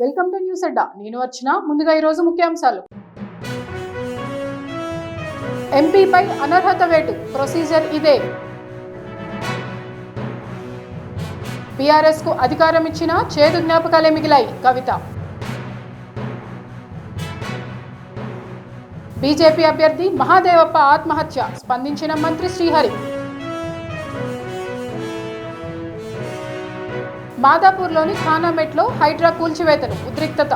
Welcome to news అడ్డా. నేను వచ్చిన ముందుగా ఈరోజు ముఖ్యాంశాలు. ఎంపీపై అనర్హత వేటు ప్రొసీజర్ ఇదే. బీఆర్ఎస్ కు అధికారం ఇచ్చిన చేదు జ్ఞాపకాలే మిగిలాయి కవిత. బీజేపీ అభ్యర్థి మహాదేవప్ప ఆత్మహత్య స్పందించిన మంత్రి శ్రీహరి. మాదాపూర్లోని ఖానామెట్లో హైడ్రా కూల్చివేతలు ఉద్రిక్తత.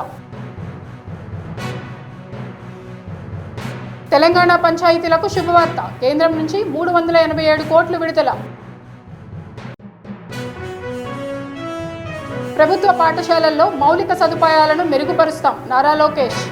తెలంగాణ పంచాయతీలకు శుభవార్త, కేంద్రం నుంచి 387 కోట్లు విడుదల. ప్రభుత్వ పాఠశాలల్లో మౌలిక సదుపాయాలను మెరుగుపరుస్తాం నారా లోకేష్.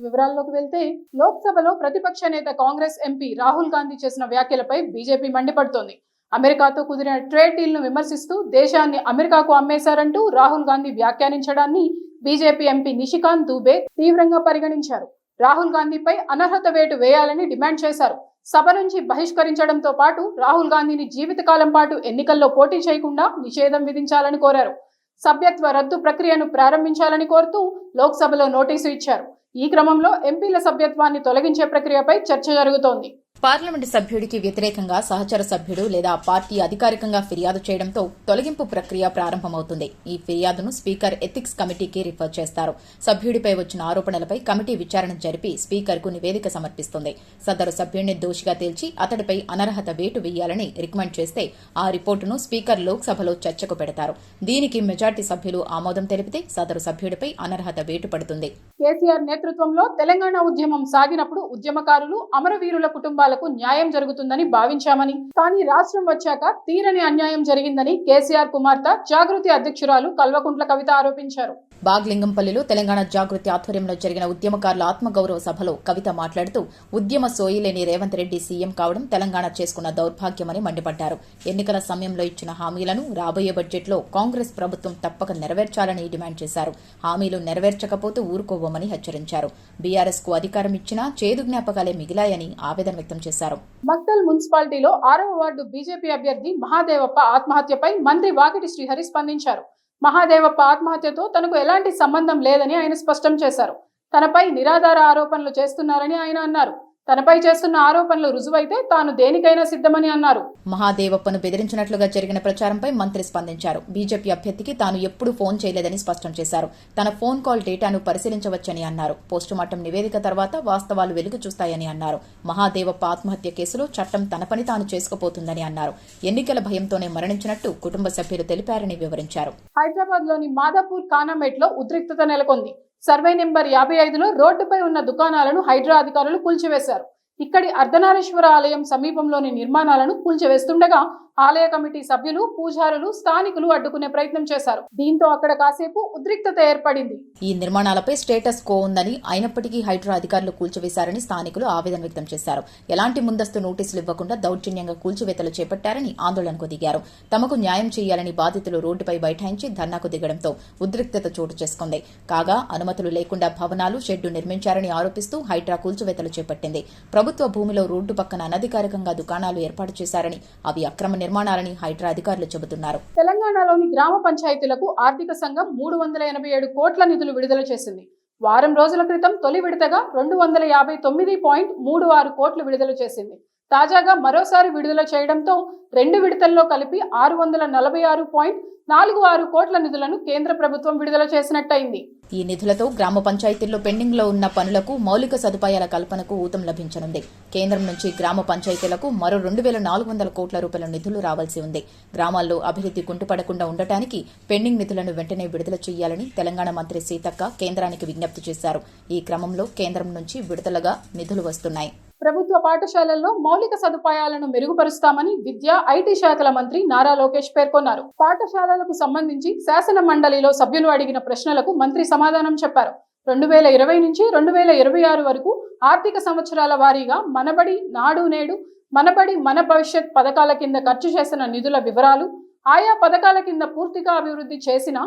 వివరాల్లోకి వెళ్తే, లోక్సభలో ప్రతిపక్ష నేత కాంగ్రెస్ ఎంపీ రాహుల్ గాంధీ చేసిన వ్యాఖ్యలపై బీజేపీ మండిపడుతోంది. అమెరికాతో కుదిరిన ట్రేడ్ డీల్ను విమర్శిస్తూ దేశాన్ని అమెరికాకు అమ్మేశారంటూ రాహుల్ గాంధీ వ్యాఖ్యానించడాన్ని బీజేపీ ఎంపీ నిషికాంత్ దూబే తీవ్రంగా పరిగణించారు. రాహుల్ గాంధీపై అనర్హత వేటు వేయాలని డిమాండ్ చేశారు. సభ నుంచి బహిష్కరించడంతో పాటు రాహుల్ గాంధీని జీవితకాలం పాటు ఎన్నికల్లో పోటీ చేయకుండా నిషేధం విధించాలని కోరారు. సభ్యత్వ రద్దు ప్రక్రియను ప్రారంభించాలని కోరుతూ లోక్సభలో నోటీసు ఇచ్చారు. ఈ క్రమంలో ఎంపీల సభ్యత్వాన్ని తొలగించే ప్రక్రియపై చర్చ జరుగుతోంది. పార్లమెంటు సభ్యుడికి వ్యతిరేకంగా సహచర సభ్యుడు లేదా పార్టీ అధికారికంగా ఫిర్యాదు చేయడంతో తొలగింపు ప్రక్రియ ప్రారంభమవుతుంది. ఈ ఫిర్యాదును స్పీకర్ ఎథిక్స్ కమిటీకి రిఫర్ చేస్తారు. సభ్యుడిపై వచ్చిన ఆరోపణలపై కమిటీ విచారణ జరిపి స్పీకర్కు నివేదిక సమర్పిస్తుంది. సదరు సభ్యుడిని దోషిగా తేల్చి అతడిపై అనర్హత వేటు వేయాలని రికమెండ్ చేస్తే ఆ రిపోర్టును స్పీకర్ లోక్సభలో చర్చకు పెడతారు. దీనికి మెజార్టీ సభ్యులు ఆమోదం తెలిపితే సదరు సభ్యుడిపై అనర్హత వేటు పడుతుంది. కేసీఆర్ నేతృత్వంలో తెలంగాణ ఉద్యమం సాగినప్పుడు ఉద్యమకారులు, అమరవీరుల కుటుంబాలకు న్యాయం జరుగుతుందని భావించామని, కానీ రాష్ట్రం వచ్చాక తీరని అన్యాయం జరిగిందని కేసీఆర్ కుమార్తె జాగృతి అధ్యక్షురాలు కల్వకుంట్ల కవిత ఆరోపించారు. బాగ్లింగంపల్లిలో తెలంగాణ జాగృతి ఆధ్వర్యంలో జరిగిన ఉద్యమకారుల ఆత్మగౌరవ సభలో కవిత మాట్లాడుతూ ఉద్యమ సోయిలేని రేవంత్ రెడ్డి సీఎం కావడం తెలంగాణ చేసుకున్న దౌర్భాగ్యమని మండిపడ్డారు. ఎన్నికల సమయంలో ఇచ్చిన హామీలను రాబోయే బడ్జెట్లో కాంగ్రెస్ ప్రభుత్వం తప్పక నెరవేర్చాలని డిమాండ్ చేశారు. హామీలు నెరవేర్చకపోతే ఊరుకోవమని హెచ్చరించారు. బీఆర్ఎస్ కు అధికారం ఇచ్చినా చేదు జ్ఞాపకాలే మిగిలాయని ఆవేదన వ్యక్తం చేశారు. మక్తల్ మున్సిపాలిటీలో 6వ వార్డు బీజేపీ అభ్యర్థి మహాదేవప్ప ఆత్మహత్యపై మంత్రి వాకిటి శ్రీహరి స్పందించారు. మహాదేవప్ప ఆత్మహత్యతో తనకు ఎలాంటి సంబంధం లేదని ఆయన స్పష్టం చేశారు. తనపై నిరాధార ఆరోపణలు చేస్తున్నారని ఆయన అన్నారు. తనపై చేస్తున్న ఆరోపణలు రుజువైతే తాను దేనికైనా సిద్ధమని అన్నారు. మహాదేవప్పను బెదిరించినట్లుగా జరిగిన ప్రచారంపై మంత్రి స్పందించారు. బీజేపీ అభ్యర్థికి తాను ఎప్పుడూ ఫోన్ చేయలేదని స్పష్టం చేశారు. తన ఫోన్ కాల్ డేటాను పరిశీలించవచ్చని అన్నారు. పోస్టుమార్టం నివేదిక తర్వాత వాస్తవాలు వెలుగు చూస్తాయని అన్నారు. మహాదేవప్ప ఆత్మహత్య కేసులో చట్టం తన పని తాను చేసుకుపోతుందని అన్నారు. ఎన్నికల భయంతోనే మరణించినట్టు కుటుంబ సభ్యులు తెలిపారని వివరించారు. హైదరాబాద్ లోని మాదాపూర్ ఖానామెట్లో ఉద్రిక్తత నెలకొంది. సర్వే నెంబర్ 55లో రోడ్డుపై ఉన్న దుకాణాలను హైడ్రా అధికారులు కూల్చివేశారు. ఇక్కడి అర్ధనారీశ్వర ఆలయం సమీపంలోని నిర్మాణాలను కూల్చివేస్తుండగా ఆలయ కమిటీ సభ్యులు, పూజారులు, స్థానికులు అడ్డుకునే ప్రయత్నం చేశారు. దీంతో అక్కడ కాసేపు ఉద్రిక్తత ఏర్పడింది. ఈ నిర్మాణాలపై స్టేటస్ కో ఉందని, అయినప్పటికీ హైడ్రా అధికారులు కూల్చివేశారని స్థానికులు ఆవేదన వ్యక్తం చేశారు. ఎలాంటి ముందస్తు నోటీసులు ఇవ్వకుండా దౌర్జన్యంగా కూల్చివేతలు చేపట్టారని ఆందోళనకు దిగారు. తమకు న్యాయం చేయాలని బాధితులు రోడ్డుపై బైఠాయించి ధర్నాకు దిగడంతో ఉద్రిక్తత చోటు చేసుకుంది. కాగా అనుమతులు లేకుండా భవనాలు, షెడ్డు నిర్మించారని ఆరోపిస్తూ హైడ్రా కూల్చివేతలు చేపట్టింది. ప్రభుత్వ భూమిలో రోడ్డు పక్కన అనధికారికంగా దుకాణాలు ఏర్పాటు చేశారని, అవి అక్రమ నిర్మాణాలని హైడ్రా అధికారులు చెబుతున్నారు. తెలంగాణలోని గ్రామ పంచాయతీలకు ఆర్థిక సంఘం 387 కోట్ల నిధులు విడుదల చేసింది. వారం రోజుల క్రితం తొలి విడతగా 259.36 కోట్లు విడుదల చేసింది. తాజాగా మరోసారి విడుదల చేయడంతో 2 విడతల్లో కలిపి 646.46 కోట్ల నిధులను కేంద్ర ప్రభుత్వం విడుదల చేసినట్టయింది. ఈ నిధులతో గ్రామ పంచాయతీల్లో పెండింగ్ లో ఉన్న పనులకు, మౌలిక సదుపాయాల కల్పనకు ఊతం లభించనుంది. కేంద్రం నుంచి గ్రామ పంచాయతీలకు మరో 2,400 కోట్ల రూపాయల నిధులు రావాల్సి ఉంది. గ్రామాల్లో అభివృద్ధి కుంటుపడకుండా ఉండటానికి పెండింగ్ నిధులను వెంటనే విడుదల చేయాలని తెలంగాణ మంత్రి సీతక్క కేంద్రానికి విజ్ఞప్తి చేశారు. ఈ క్రమంలో కేంద్రం నుంచి విడుదలగా నిధులు వస్తున్నాయి. ప్రభుత్వ పాఠశాలల్లో మౌలిక సదుపాయాలను మెరుగుపరుస్తామని విద్యా, ఐటీ శాఖల మంత్రి నారా లోకేష్ పేర్కొన్నారు. పాఠశాలలకు సంబంధించి శాసన మండలిలో సభ్యులు అడిగిన ప్రశ్నలకు మంత్రి సమాధానం చెప్పారు. 2020 నుంచి 2026 వరకు ఆర్థిక సంవత్సరాల వారీగా మనబడి, నాడు నేడు, మనబడి మన భవిష్యత్ పథకాల కింద ఖర్చు చేసిన నిధుల వివరాలు, ఆయా పథకాల కింద పూర్తిగా అభివృద్ధి చేసిన,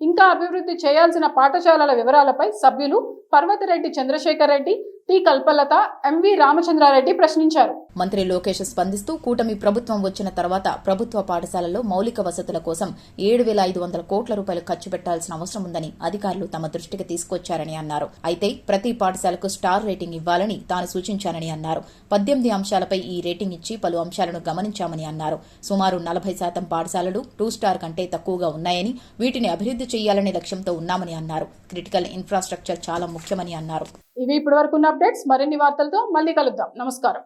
ఇంకా అభివృద్ధి చేయాల్సిన పాఠశాలల వివరాలపై సభ్యులు పర్వతిరెడ్డి చంద్రశేఖర్ రెడ్డి, టి కల్పలత, ఎంవి రామచంద్రారెడ్డి ప్రశ్నించారు. మంత్రి లోకేష్ స్పందిస్తూ కూటమి ప్రభుత్వం వచ్చిన తర్వాత ప్రభుత్వ పాఠశాలల్లో మౌలిక వసతుల కోసం 7,500 కోట్ల రూపాయలు ఖర్చు పెట్టాల్సిన అవసరం ఉందని అధికారులు తమ దృష్టికి తీసుకొచ్చారని అన్నారు. అయితే ప్రతి పాఠశాలకు స్టార్ రేటింగ్ ఇవ్వాలని తాను సూచించానని అన్నారు. 18 అంశాలపై ఈ రేటింగ్ ఇచ్చి పలు అంశాలను గమనించామని అన్నారు. సుమారు 40% పాఠశాలలు 2 స్టార్ కంటే తక్కువగా ఉన్నాయని, వీటిని అభివృద్ధి చేయాలనే లక్ష్యంతో ఉన్నామని అన్నారు. క్రిటికల్ ఇన్ఫ్రాస్ట్రక్చర్ చాలా ముఖ్యమని అన్నారు. ఇవి ఇప్పటివరకు ఉన్న అప్డేట్స్. మరిన్ని వార్తలతో మళ్ళీ కలుద్దాం. నమస్కారం.